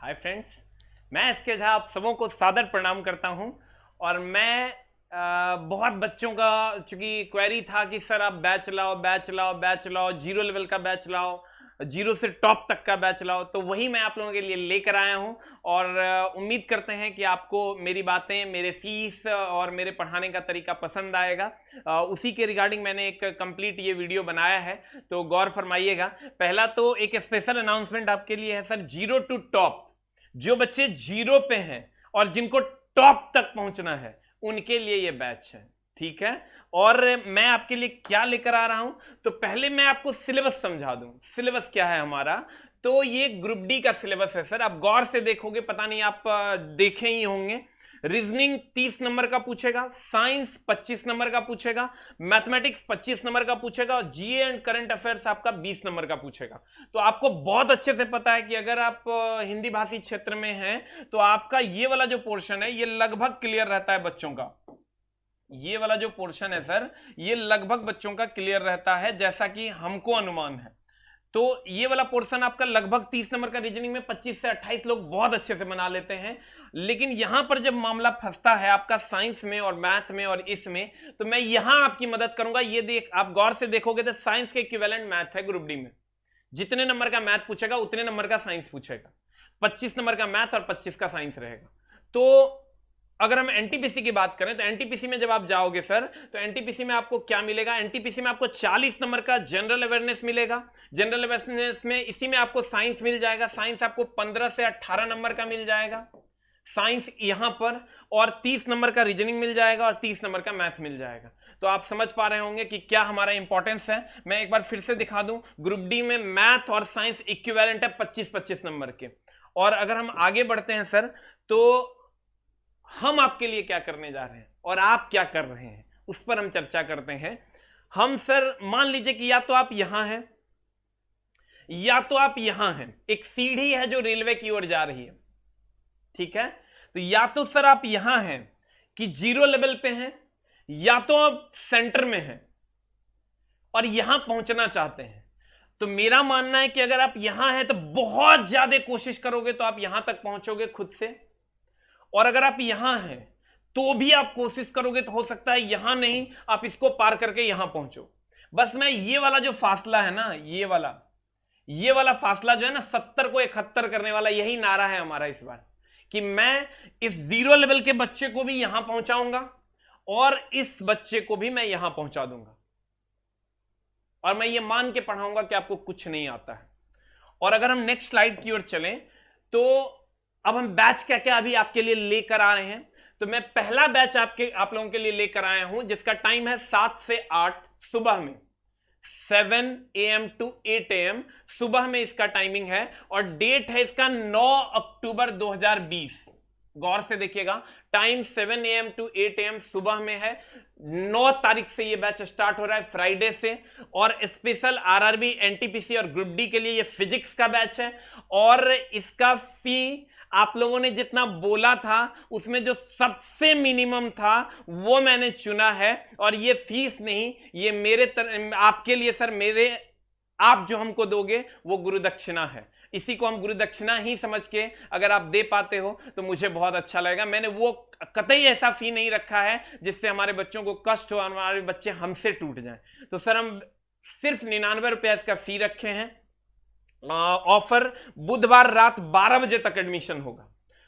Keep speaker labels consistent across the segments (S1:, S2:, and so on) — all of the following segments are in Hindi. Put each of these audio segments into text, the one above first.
S1: हाय फ्रेंड्स, मैं एसके झा आप सबों को सादर प्रणाम करता हूं। और मैं बहुत बच्चों का चूंकि क्वेरी था कि सर आप बैच लाओ बैच लाओ बैच लाओ, जीरो लेवल का बैच लाओ, जीरो से टॉप तक का बैच लाओ, तो वही मैं आप लोगों के लिए लेकर आया हूं। और उम्मीद करते हैं कि आपको मेरी बातें, मेरे फीस और मेरे पढ़ाने का तरीका पसंद आएगा। उसी के रिगार्डिंग मैंने एक कंप्लीट ये वीडियो बनाया है, तो गौर फरमाइएगा। पहला तो एक स्पेशल अनाउंसमेंट आपके लिए है सर, जीरो टू टॉप। जो बच्चे जीरो पे हैं और जिनको टॉप तक पहुंचना है उनके लिए ये बैच है, ठीक है। और मैं आपके लिए क्या लेकर आ रहा हूं, तो पहले मैं आपको सिलेबस समझा दूं। सिलेबस क्या है हमारा, तो ये ग्रुप डी का सिलेबस है सर। आप गौर से देखोगे, पता नहीं आप देखे ही होंगे। रीजनिंग 30 नंबर का पूछेगा, साइंस 25 नंबर का पूछेगा, मैथमेटिक्स 25 नंबर का पूछेगा, और जीए एंड करंट अफेयर्स आपका 20 नंबर का पूछेगा। तो आपको बहुत अच्छे से पता है कि अगर आप हिंदी भाषी क्षेत्र में हैं तो आपका ये वाला जो पोर्शन है ये लगभग क्लियर रहता है बच्चों का। ये वाला जो पोर्शन है सर, ये लगभग बच्चों का क्लियर रहता है, जैसा कि हमको अनुमान है। तो ये वाला पोर्शन आपका लगभग 30 नंबर का, रीजनिंग में 25 से 28 लोग बहुत अच्छे से बना लेते हैं। लेकिन यहां पर जब मामला फंसता है आपका साइंस में और मैथ में और इसमें, तो मैं यहां आपकी मदद करूंगा। ये देख, आप गौर से देखोगे तो साइंस के इक्विवेलेंट मैथ है ग्रुप डी में। जितने नंबर का मैथ पूछेगा उतने नंबर का साइंस पूछेगा। 25 नंबर का मैथ और 25 का साइंस रहेगा। तो अगर हम एनटीपीसी की बात करें तो एनटीपीसी में जब आप जाओगे सर, तो एनटीपीसी में आपको क्या मिलेगा, एनटीपीसी में आपको 40 नंबर का जनरल अवेयरनेस मिलेगा। जनरल अवेयरनेस में इसी में आपको साइंस मिल जाएगा। साइंस आपको 15 से 18 नंबर का मिल जाएगा साइंस यहां पर, और 30 नंबर का रीजनिंग मिल जाएगा और 30 नंबर का मैथ मिल जाएगा। तो आप समझ पा रहे होंगे कि क्या हमारा इंपॉर्टेंस है। मैं एक बार फिर से दिखा दूं, ग्रुप डी में मैथ और साइंस इक्विवेलेंट है 25-25 नंबर के। और अगर हम आगे बढ़ते हैं सर, तो हम आपके लिए क्या करने जा रहे हैं और आप क्या कर रहे हैं उस पर हम चर्चा करते हैं। हम सर मान लीजिए कि या तो आप यहां हैं या तो आप यहां हैं, एक सीढ़ी है जो रेलवे की ओर जा रही है, ठीक है। तो या तो सर आप यहां हैं कि जीरो लेवल पे हैं, या तो आप सेंटर में हैं और यहां पहुंचना चाहते हैं। तो मेरा मानना है कि अगर आप यहां हैं तो बहुत ज्यादा कोशिश करोगे तो आप यहां तक पहुंचोगे खुद से, और अगर आप यहां हैं तो भी आप कोशिश करोगे तो हो सकता है यहां नहीं, आप इसको पार करके यहां पहुंचो। बस मैं ये वाला जो फासला है ना, ये वाला फासला जो है ना, 70 को 71 करने वाला, यही नारा है हमारा इस बार, कि मैं इस जीरो लेवल के बच्चे को भी यहां पहुंचाऊंगा और इस बच्चे को भी मैं यहां पहुंचा दूंगा। और मैं ये मान के पढ़ाऊंगा कि आपको कुछ नहीं आता है। और अगर हम नेक्स्ट स्लाइड की ओर चलें, तो अब हम बैच क्या क्या अभी आपके लिए लेकर आ रहे हैं। तो मैं पहला बैच आप लोगों के लिए लेकर आया हूं, जिसका टाइम है 7 से 8 सुबह में, 7 AM to 8 AM सुबह में इसका टाइमिंग है। और डेट है इसका 9 अक्टूबर 2020। गौर से देखिएगा, टाइम 7 AM to 8 AM सुबह में है। 9 तारीख से ये बैच स्टार्ट हो रहा है, फ्राइडे से। और स्पेशल आरआरबी, एनटीपीसी और ग्रुप डी के लिए ये फिजिक्स का बैच है। और इसका फी आप लोगों ने जितना बोला था उसमें जो सबसे मिनिमम था वो मैंने चुना है। और ये फीस नहीं, ये आपके लिए सर, आप जो हमको दोगे वो गुरुदक्षिणा है। इसी को हम गुरुदक्षिणा ही समझ के अगर आप दे पाते हो तो मुझे बहुत अच्छा लगेगा। मैंने वो कतई ऐसा फी नहीं रखा है जिससे हमारे बच्चों को कष्ट हो, हमारे बच्चे हमसे टूट जाएं। तो सर हम सिर्फ 99 रुपया इसका फी रखे हैं। ऑफर बुधवार रात 12 बजे तक एडमिशन होगा,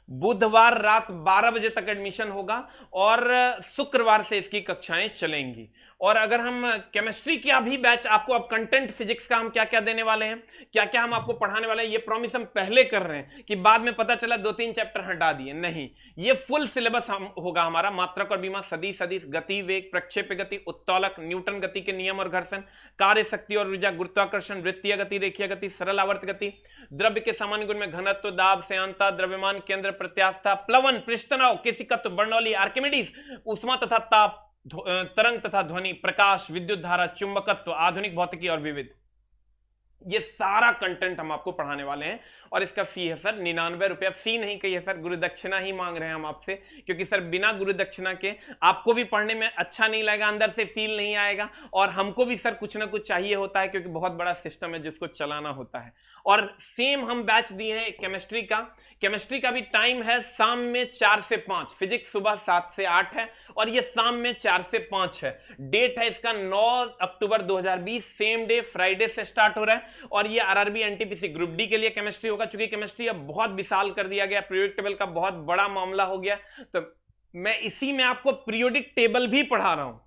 S1: बुधवार रात 12 बजे तक एडमिशन होगा, और शुक्रवार से इसकी कक्षाएं चलेंगी। और अगर हम केमिस्ट्री का भी बैच आपको, अब कंटेंट फिजिक्स का हम क्या क्या देने वाले हैं, क्या क्या हम आपको पढ़ाने वाले हैं, ये प्रॉमिस हम पहले कर रहे हैं कि बाद में पता चला 2-3 चैप्टर हटा दिए, नहीं। ये फुल सिलेबस होगा हमारा। मात्रक और बीमा, सदिश, सदिश, गति, वेग, प्रक्षेप्य गति, उत्तोलक, न्यूटन गति के नियम और घर्षण, कार्य शक्ति और ऊर्जा, गुरुत्वाकर्षण, वृत्तीय गति, रेखीय गति, सरल आवर्त गति, द्रव्य के सामान्य गुण में घनत्व, दाब, श्यानता, द्रव्यमान, केंद्र, प्रत्यास्था, प्लवन, पृष्ठतनाव, केशिकत्व, बर्नौली, आर्किमिडीज, ऊष्मा तथा ताप, तरंग तथा ध्वनि, प्रकाश, विद्युत धारा, चुंबकत्व, आधुनिक भौतिकी और विविध। ये सारा कंटेंट हम आपको पढ़ाने वाले हैं और इसका फी है सर 99 रुपया। फी नहीं कही है सर, गुरु दक्षिणा ही मांग रहे हैं हम आपसे, क्योंकि सर बिना गुरु दक्षिणा के आपको भी पढ़ने में अच्छा नहीं लगेगा, अंदर से फील नहीं आएगा, और हमको भी सर कुछ ना कुछ चाहिए होता है, क्योंकि बहुत बड़ा सिस्टम है जिसको चलाना होता है। और सेम हम बैच दिए हैं केमिस्ट्री का। केमिस्ट्री का भी टाइम है शाम में 4 से 5, फिजिक्स सुबह 7 से 8 है, और ये शाम में 4 से 5 है। डेट है इसका 9 अक्टूबर 2020, सेम डे फ्राइडे से स्टार्ट हो रहा है। और ये आरआरबी एनटीपीसी ग्रुप डी के लिए केमिस्ट्री होगा, चूंकि केमिस्ट्री अब बहुत विशाल कर दिया गया, पीरियोडिक टेबल का बहुत बड़ा मामला हो गया, तो मैं इसी में आपको पीरियोडिक टेबल भी पढ़ा रहा हूं,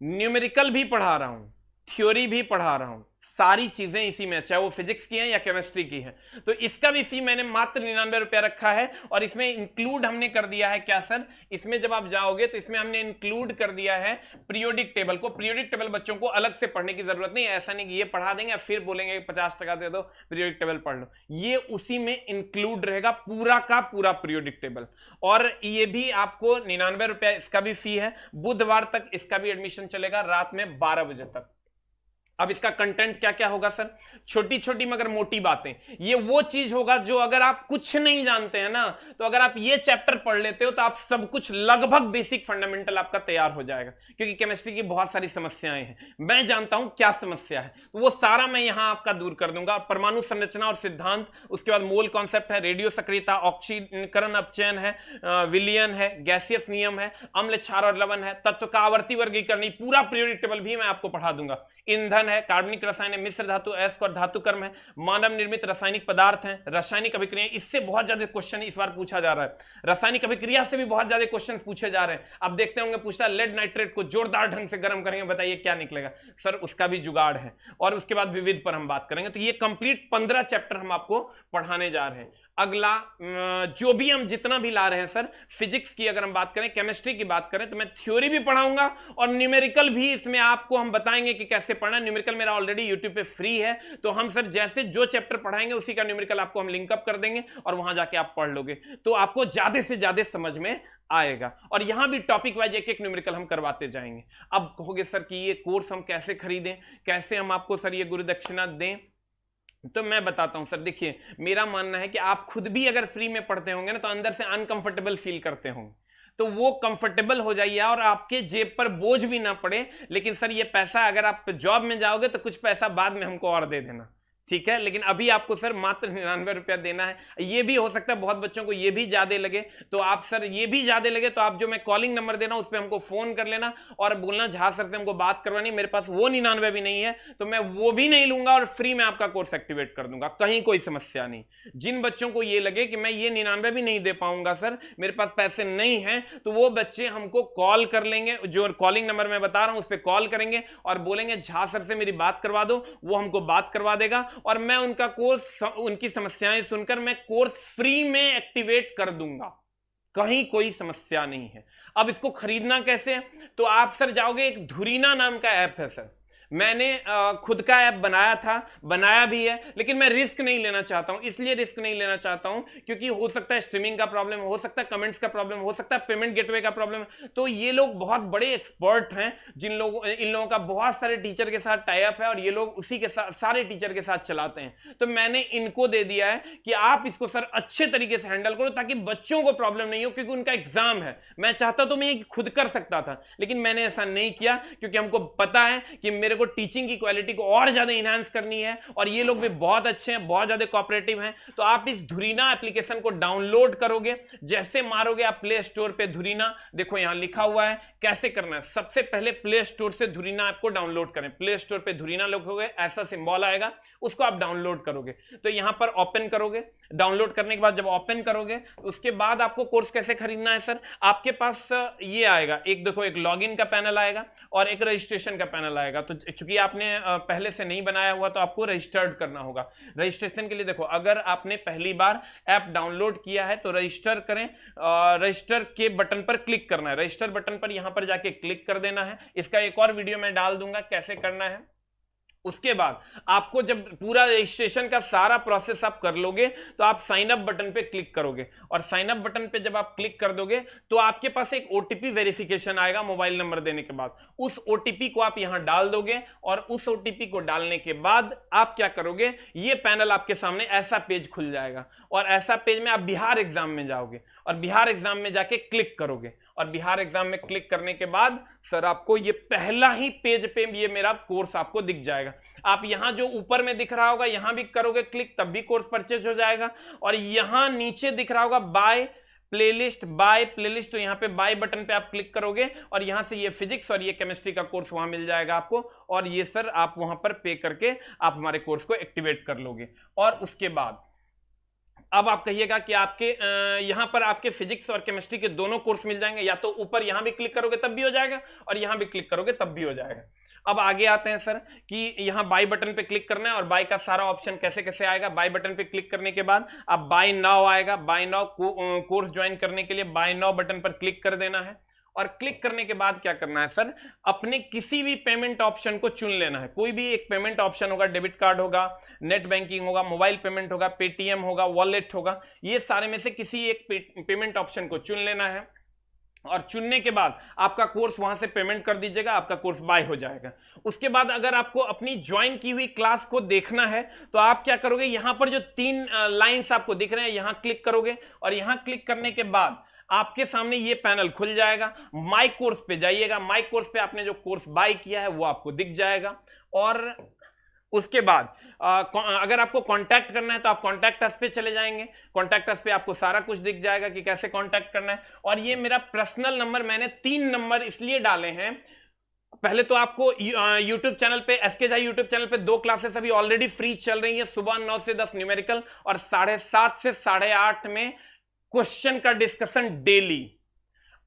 S1: न्यूमेरिकल भी पढ़ा रहा हूं, थ्योरी भी पढ़ा रहा हूं, सारी चीजें इसी में, चाहे वो फिजिक्स की हैं या केमिस्ट्री की हैं। तो इसका भी फी मैंने मात्र 99 रुपया रखा है, और इसमें इंक्लूड हमने कर दिया है क्या सर, इसमें जब आप जाओगे तो इसमें हमने इंक्लूड कर दिया है पीरियोडिक टेबल को। पीरियोडिक टेबल बच्चों को अलग से पढ़ने की जरूरत नहीं, ऐसा नहीं कि ये पढ़ा देंगे फिर बोलेंगे 50% दे दो पीरियोडिक टेबल पढ़ लो, ये उसी में इंक्लूड रहेगा पूरा का पूरा पीरियोडिक टेबल। और ये भी आपको 99 रुपया इसका भी फी है। बुधवार तक इसका भी एडमिशन चलेगा, रात में 12 बजे तक। अब इसका कंटेंट क्या क्या होगा सर, छोटी छोटी मगर मोटी बातें। ये वो चीज होगा जो अगर आप कुछ नहीं जानते हैं ना, तो अगर आप ये चैप्टर पढ़ लेते हो तो आप सब कुछ लगभग बेसिक फंडामेंटल आपका तैयार हो जाएगा, क्योंकि केमिस्ट्री की बहुत सारी समस्याएं हैं, मैं जानता हूं क्या समस्या है, तो वो सारा मैं यहां आपका दूर कर दूंगा। परमाणु संरचना और सिद्धांत, उसके बाद मोल कॉन्सेप्ट है, रेडियो सक्रियता, ऑक्सीकरण अपचयन है, विलयन है, गैसियस नियम है, अम्ल क्षार और लवण है, तत्व का आवर्ती वर्गीकरण, पूरा पीरियोडिक टेबल भी मैं आपको पढ़ा दूंगा। ईंधन है, कार्बनिक रसायन है, मिश्र धातु, अयस्क और धातु कर्म है, मानव निर्मित रासायनिक पदार्थ हैं, रासायनिक अभिक्रिया, इससे बहुत ज्यादा क्वेश्चन इस बार पूछा जा रहा है, रासायनिक अभिक्रिया से भी बहुत ज्यादा क्वेश्चन पूछे जा रहे हैं। अब देखते होंगे पूछता है लेड नाइट्रेट को जोरदार ढंग से गर्म करेंगे, बताइए क्या निकलेगा सर, उसका भी जुगाड़ है। और उसके बाद विविध पर हम बात करेंगे। तो ये कंप्लीट 15 चैप्टर हम आपको पढ़ाने जा रहे हैं। अगला जो भी हम जितना भी ला रहे हैं सर, फिजिक्स की अगर हम बात करें, केमिस्ट्री की बात करें, तो मैं थ्योरी भी पढ़ाऊंगा और न्यूमेरिकल भी इसमें आपको हम बताएंगे कि कैसे पढ़ना। न्यूमेरिकल मेरा ऑलरेडी यूट्यूब पे फ्री है, तो हम सर जैसे जो चैप्टर पढ़ाएंगे उसी का न्यूमेरिकल आपको हम लिंकअप कर देंगे और वहां जाके आप पढ़ लोगे, तो आपको ज्यादा से ज्यादा समझ में आएगा। और यहां भी टॉपिक वाइज एक एक न्यूमेरिकल हम करवाते जाएंगे। अब कहोगे सर कि ये कोर्स हम कैसे खरीदें, कैसे हम आपको सर ये गुरु दक्षिणा दें, तो मैं बताता हूं सर। देखिए, मेरा मानना है कि आप खुद भी अगर फ्री में पढ़ते होंगे ना, तो अंदर से अनकंफर्टेबल फील करते होंगे, तो वो कंफर्टेबल हो जाइए और आपके जेब पर बोझ भी ना पड़े। लेकिन सर ये पैसा, अगर आप जॉब में जाओगे तो कुछ पैसा बाद में हमको और दे देना, ठीक है। लेकिन अभी आपको सर मात्र 99 रुपया देना है। ये भी हो सकता है बहुत बच्चों को ये भी ज्यादा लगे, तो आप सर ये भी ज्यादा लगे तो आप जो मैं कॉलिंग नंबर दे रहा हूं उस पर हमको फोन कर लेना और बोलना झा सर से हमको बात करवानी, मेरे पास वो 99 भी नहीं है, तो मैं वो भी नहीं लूंगा और फ्री में आपका कोर्स एक्टिवेट कर दूंगा, कहीं कोई समस्या नहीं। जिन बच्चों को ये लगे कि मैं ये 99 भी नहीं दे पाऊंगा सर, मेरे पास पैसे नहीं है, तो वो बच्चे हमको कॉल कर लेंगे, जो कॉलिंग नंबर मैं बता रहा हूं उस पर कॉल करेंगे और बोलेंगे झा सर से मेरी बात करवा दो, वो हमको बात करवा देगा और मैं उनका कोर्स, उनकी समस्याएं सुनकर मैं कोर्स फ्री में एक्टिवेट कर दूंगा, कहीं कोई समस्या नहीं है। अब इसको खरीदना कैसे, तो आप सर जाओगे, एक धुरीना नाम का ऐप है सर, मैंने खुद का ऐप बनाया था, बनाया भी है, लेकिन मैं रिस्क नहीं लेना चाहता हूं। इसलिए रिस्क नहीं लेना चाहता हूं क्योंकि हो सकता है स्ट्रीमिंग का प्रॉब्लम, हो सकता है कमेंट्स का प्रॉब्लम, हो सकता है पेमेंट गेटवे का प्रॉब्लम। तो ये लोग बहुत बड़े एक्सपर्ट हैं, इन लोगों का बहुत सारे टीचर के साथ टाई अप है और ये लोग उसी के साथ, सारे टीचर के साथ चलाते हैं। तो मैंने इनको दे दिया है कि आप इसको सर अच्छे तरीके से हैंडल करो ताकि बच्चों को प्रॉब्लम नहीं हो, क्योंकि उनका एग्जाम है। मैं चाहता तो मैं ये खुद कर सकता था, लेकिन मैंने ऐसा नहीं किया क्योंकि हमको पता है कि मेरे को टीचिंग की क्वालिटी को और ज्यादा इनहांस करनी है और ये लोग भी बहुत अच्छे हैं, बहुत ज्यादा कोऑपरेटिव हैं। तो आप इस धुरीना एप्लीकेशन को डाउनलोड करोगे, जैसे मारोगे आप प्ले स्टोर पे धुरीना, देखो यहां लिखा हुआ है कैसे करना है। सबसे पहले प्ले स्टोर से धुरीना ऐप को डाउनलोड करें, प्ले स्टोर पे धुरीना लिखोगे, ऐसा सिंबल आएगा, उसको आप डाउनलोड करोगे। तो यहां पर ओपन करोगे, डाउनलोड करने के बाद जब ओपन करोगे उसके बाद आपको कोर्स कैसे खरीदना है सर, आपके पास ये आएगा, एक देखो एक लॉगिन का पैनल आएगा और एक रजिस्ट्रेशन का पैनल आएगा। तो चूंकि आपने पहले से नहीं बनाया हुआ तो आपको रजिस्टर्ड करना होगा। रजिस्ट्रेशन के लिए देखो, अगर आपने पहली बार ऐप डाउनलोड किया है तो रजिस्टर करें, रजिस्टर के बटन पर क्लिक करना है, रजिस्टर बटन पर यहां पर जाके क्लिक कर देना है। इसका एक और वीडियो मैं डाल दूंगा कैसे करना है। उसके बाद आपको जब पूरा रजिस्ट्रेशन का सारा प्रोसेस आप कर लोगे तो आप साइन अप बटन पे क्लिक करोगे, और साइन अप बटन पे जब आप क्लिक कर दोगे तो आपके पास एक ओटीपी वेरिफिकेशन आएगा मोबाइल नंबर देने के बाद। उस ओटीपी को आप यहां डाल दोगे, और उस ओटीपी को डालने के बाद आप क्या करोगे, ये पैनल आपके सामने ऐसा पेज खुल जाएगा, और ऐसा पेज में आप बिहार एग्जाम में जाओगे और बिहार एग्जाम में जाके क्लिक करोगे, और बिहार एग्जाम में क्लिक करने के बाद सर आपको ये पहला ही पेज पे ये मेरा कोर्स आपको दिख जाएगा। आप यहां जो ऊपर में दिख रहा होगा यहां भी करोगे क्लिक, तब भी कोर्स परचेज हो जाएगा। और यहां नीचे दिख रहा होगा बाय प्लेलिस्ट, तो यहां पे बाय बटन पे आप क्लिक करोगे और यहां से ये फिजिक्स और ये केमिस्ट्री का कोर्स वहां मिल जाएगा आपको, और ये सर आप वहां पर पे करके आप हमारे कोर्स को एक्टिवेट कर लोगे। और उसके बाद अब आप कहिएगा कि आपके यहां पर आपके फिजिक्स और केमिस्ट्री के दोनों कोर्स मिल जाएंगे, या तो ऊपर यहां भी क्लिक करोगे तब भी हो जाएगा और यहां भी क्लिक करोगे तब भी हो जाएगा। अब आगे आते हैं सर कि यहां बाय बटन पे क्लिक करना है, और बाय का सारा ऑप्शन कैसे कैसे आएगा। बाय बटन पे क्लिक करने के बाद अब बाय नाउ आएगा, बाय नाउ कोर्स ज्वाइन करने के लिए बाय नाउ बटन पर क्लिक कर देना है। और क्लिक करने के बाद क्या करना है सर, अपने किसी भी पेमेंट ऑप्शन को चुन लेना है। कोई भी एक पेमेंट ऑप्शन होगा, डेबिट कार्ड होगा, नेट बैंकिंग होगा, मोबाइल पेमेंट होगा, पेटीएम होगा, वॉलेट होगा, ये सारे में से किसी एक पेमेंट ऑप्शन को चुन लेना है। और चुनने के बाद आपका कोर्स वहां से पेमेंट कर दीजिएगा, आपका कोर्स बाय हो जाएगा। उसके बाद अगर आपको अपनी ज्वाइन की हुई क्लास को देखना है तो आप क्या करोगे, यहां पर जो 3 लाइंस आपको दिख रहे हैं यहां क्लिक करोगे, और यहां क्लिक करने के बाद आपके सामने ये पैनल खुल जाएगा। माई कोर्स पे जाइएगा, माई कोर्स पे आपने जो कोर्स बाय किया है वो आपको दिख जाएगा। और उसके बाद अगर आपको कांटेक्ट करना है तो आप कांटेक्ट अस पे चले जाएंगे, कांटेक्ट अस पे आपको सारा कुछ दिख जाएगा कि कैसे कांटेक्ट करना है। और ये मेरा पर्सनल नंबर, मैंने 3 नंबर इसलिए डाले हैं। पहले तो आपको YouTube चैनल पे, एसके झा YouTube चैनल पे 2 क्लासेस अभी ऑलरेडी फ्री चल रही है, सुबह 9 से 10 न्यूमेरिकल और 7:30 से 8:30 में क्वेश्चन का डिस्कशन डेली।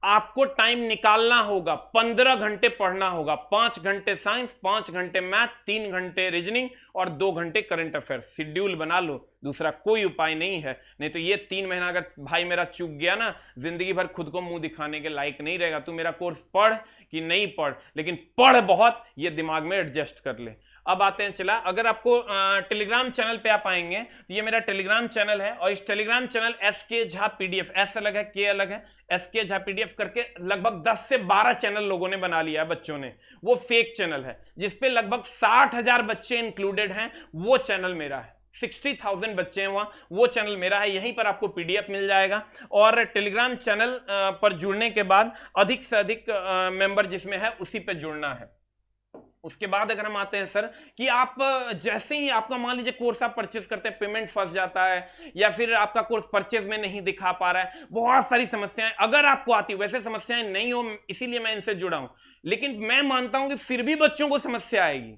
S1: आपको टाइम निकालना होगा, 15 घंटे पढ़ना होगा, 5 घंटे साइंस, 5 घंटे मैथ, 3 घंटे रीजनिंग और 2 घंटे करंट अफेयर। शेड्यूल बना लो, दूसरा कोई उपाय नहीं है। नहीं तो ये 3 महीना अगर भाई मेरा चूक गया ना, जिंदगी भर खुद को मुंह दिखाने के लायक नहीं रहेगा। तू मेरा कोर्स पढ़ कि नहीं पढ़, लेकिन पढ़ बहुत, ये दिमाग में एडजस्ट कर ले। अब आते हैं, चला अगर आपको टेलीग्राम चैनल पे आप आएंगे तो ये मेरा टेलीग्राम चैनल है, और इस Telegram channel SK Jha PDF, एस अलग है के अलग है, एसके झा पीडीएफ करके लगभग 10 से 12 चैनल लोगों ने बना लिया है बच्चों ने। वो फेक चैनल है जिसपे लगभग 60,000 बच्चे इंक्लूडेड हैं, वो चैनल मेरा है। 60,000 बच्चे हैं वहां, वो चैनल मेरा है। यहीं पर आपको पीडीएफ मिल जाएगा। और टेलीग्राम चैनल पर जुड़ने के बाद अधिक से अधिक मेंबर जिसमें है उसी पे जुड़ना है। उसके बाद अगर हम आते हैं सर कि आप जैसे ही आपका मान लीजिए कोर्स आप परचेज करते हैं, पेमेंट फंस जाता है, या फिर आपका कोर्स परचेज में नहीं दिखा पा रहा है, बहुत सारी समस्याएं अगर आपको आती, वैसे समस्याएं नहीं हो इसीलिए मैं इनसे जुड़ा हूं, लेकिन मैं मानता हूं कि फिर भी बच्चों को समस्या आएगी।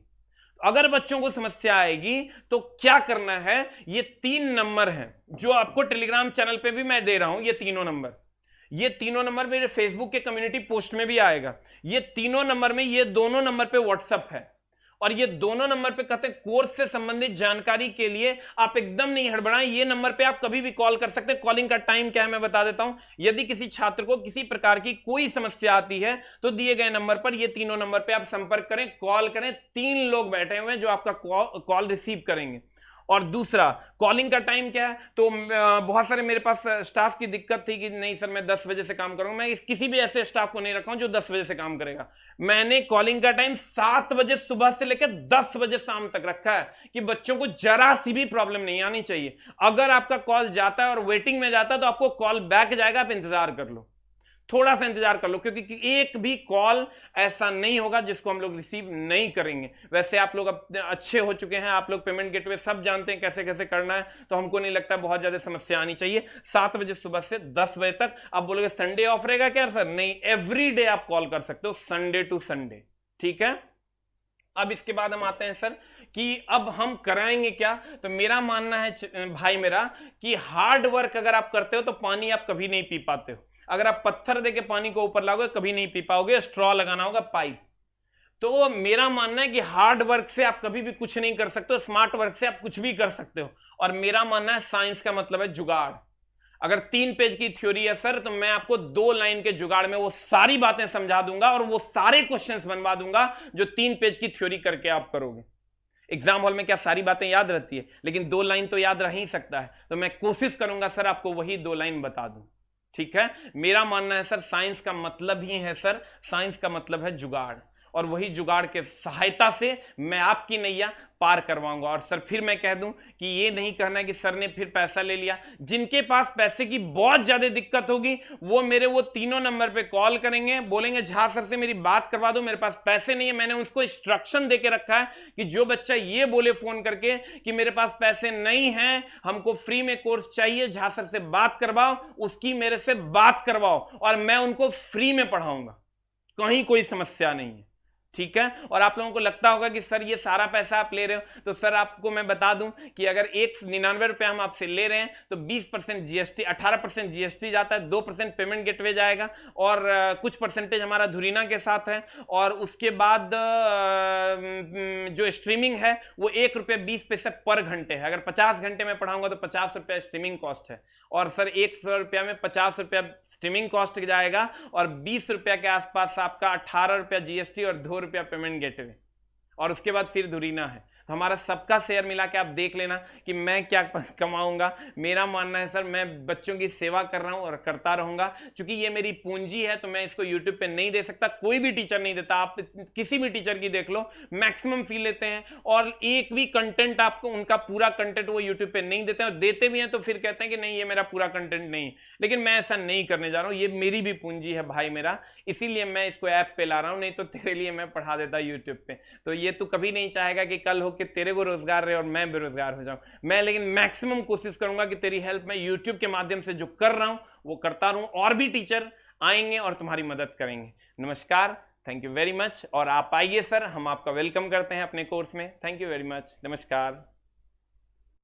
S1: अगर बच्चों को समस्या आएगी तो क्या करना है, ये 3 नंबर हैं जो आपको टेलीग्राम चैनल पे भी मैं दे रहा हूं। ये तीनों नंबर मेरे फेसबुक के कम्युनिटी पोस्ट में भी आएगा। ये तीनों नंबर में, ये दोनों नंबर पे व्हाट्सएप है, और ये दोनों नंबर पे कहते हैं कोर्स से संबंधित जानकारी के लिए आप एकदम नहीं हड़बड़ाएं। ये नंबर पे आप कभी भी कॉल कर सकते हैं। कॉलिंग का टाइम क्या है मैं बता देता हूं। यदि किसी छात्र को किसी प्रकार की कोई समस्या आती है तो दिए गए नंबर पर, ये तीनों नंबर पे आप संपर्क करें, कॉल करें। 3 लोग बैठे हुए हैं जो आपका कॉल रिसीव करेंगे। और दूसरा, कॉलिंग का टाइम क्या है, तो बहुत सारे मेरे पास स्टाफ की दिक्कत थी कि नहीं सर मैं 10 बजे से काम करूंगा। मैं किसी भी ऐसे स्टाफ को नहीं रखा हूं जो 10 बजे से काम करेगा। मैंने कॉलिंग का टाइम 7 बजे सुबह से लेकर 10 बजे शाम तक रखा है कि बच्चों को जरा सी भी प्रॉब्लम नहीं आनी चाहिए। अगर आपका कॉल जाता है और वेटिंग में जाता है तो आपको कॉल बैक जाएगा, आप इंतजार कर लो, थोड़ा सा इंतजार कर लो, क्योंकि एक भी कॉल ऐसा नहीं होगा जिसको हम लोग रिसीव नहीं करेंगे। वैसे आप लोग अब अच्छे हो चुके हैं, आप लोग पेमेंट गेटवे सब जानते हैं कैसे कैसे करना है, तो हमको नहीं लगता बहुत ज्यादा समस्या आनी चाहिए। 7 बजे सुबह से 10 बजे तक। आप बोलोगे संडे ऑफ रहेगा क्या सर? नहीं, एवरी डे आप कॉल कर सकते हो, संडे टू संडे, ठीक है। अब इसके बाद हम आते हैं सर कि अब हम कराएंगे क्या। तो मेरा मानना है भाई मेरा कि हार्ड वर्क अगर आप करते हो तो पानी आप कभी नहीं पी पाते हो। अगर आप पत्थर देके पानी को ऊपर लाओगे कभी नहीं पी पाओगे, स्ट्रॉ लगाना होगा, पाइप। तो मेरा मानना है कि हार्ड वर्क से आप कभी भी कुछ नहीं कर सकते हो, स्मार्ट वर्क से आप कुछ भी कर सकते हो। और मेरा मानना है साइंस का मतलब है जुगाड़। अगर 3 पेज की थ्योरी है सर तो मैं आपको 2 लाइन के जुगाड़ में वो सारी बातें समझा दूंगा और वो सारे क्वेश्चंस बनवा दूंगा जो 3 पेज की थ्योरी करके आप करोगे। एग्जाम हॉल में क्या सारी बातें याद रहती है, लेकिन 2 लाइन तो याद रह ही सकता है। तो मैं कोशिश करूंगा सर आपको वही 2 लाइन बता दूं, ठीक है। मेरा मानना है सर साइंस का मतलब ही है सर, साइंस का मतलब है जुगाड़, और वही जुगाड़ के सहायता से मैं आपकी नैया पार करवाऊंगा। और सर फिर मैं कह दूं कि ये नहीं कहना है कि सर ने फिर पैसा ले लिया। जिनके पास पैसे की बहुत ज्यादा दिक्कत होगी वो मेरे वो 3 नंबर पे कॉल करेंगे, बोलेंगे झा सर से मेरी बात करवा दो, मेरे पास पैसे नहीं है। मैंने उसको इंस्ट्रक्शन देके रखा है कि जो बच्चा ये बोले फोन करके कि मेरे पास पैसे नहीं है, हमको फ्री में कोर्स चाहिए, झा सर से बात करवाओ, उसकी मेरे से बात करवाओ और मैं उनको फ्री में पढ़ाऊंगा, कहीं कोई समस्या नहीं है, ठीक है। और आप लोगों को लगता होगा कि सर ये सारा पैसा आप ले रहे हो, तो सर आपको मैं बता दूं कि अगर 199 रुपए हम आपसे ले रहे हैं तो 20% जीएसटी, 18% जीएसटी जाता है, 2% पेमेंट गेटवे जाएगा और कुछ परसेंटेज हमारा धुरीना के साथ है। और उसके बाद जो स्ट्रीमिंग है वो 1 रुपये 20 पैसे पर घंटे है। अगर 50 घंटे में पढ़ाऊंगा तो 50 रुपये स्ट्रीमिंग कॉस्ट है, और सर 100 रुपया में 50 रुपया स्ट्रीमिंग कॉस्ट जाएगा और 20 रुपया के आसपास आपका 18 रुपया जीएसटी और 2 रुपया पेमेंट गेटवे, और उसके बाद फिर धुरीना है। तो हमारा सबका शेयर मिला के आप देख लेना कि मैं क्या कमाऊंगा। मेरा मानना है सर मैं बच्चों की सेवा कर रहा हूं और करता रहूंगा, क्योंकि ये मेरी पूंजी है, तो मैं इसको यूट्यूब पे नहीं दे सकता, कोई भी टीचर नहीं देता। आप किसी भी टीचर की देख लो, मैक्सिमम फी लेते हैं, और एक भी कंटेंट आपको उनका पूरा कंटेंट वो यूट्यूब पे नहीं देते हैं, और देते भी हैं तो फिर कहते हैं कि नहीं ये मेरा पूरा कंटेंट नहीं है। लेकिन मैं ऐसा नहीं करने जा रहा हूँ, ये मेरी भी पूंजी है भाई मेरा, इसीलिए मैं इसको ऐप पे ला रहा हूँ, नहीं तो तेरे लिए मैं पढ़ा देता यूट्यूब पे। तो ये तू कभी नहीं चाहेगा कि कल हो कि तेरे को रोजगार रहे और मैं बेरोजगार हो जाऊं। मैं लेकिन मैक्सिमम कोशिश करूंगा कि तेरी हेल्प मैं यूट्यूब के माध्यम से जो कर रहा हूं वो करता रहूं, और भी टीचर आएंगे और तुम्हारी मदद करेंगे। नमस्कार, थैंक यू वेरी मच। और आप आइए सर, हम आपका वेलकम करते हैं अपने कोर्स में। थैंक यू वेरी मच, नमस्कार।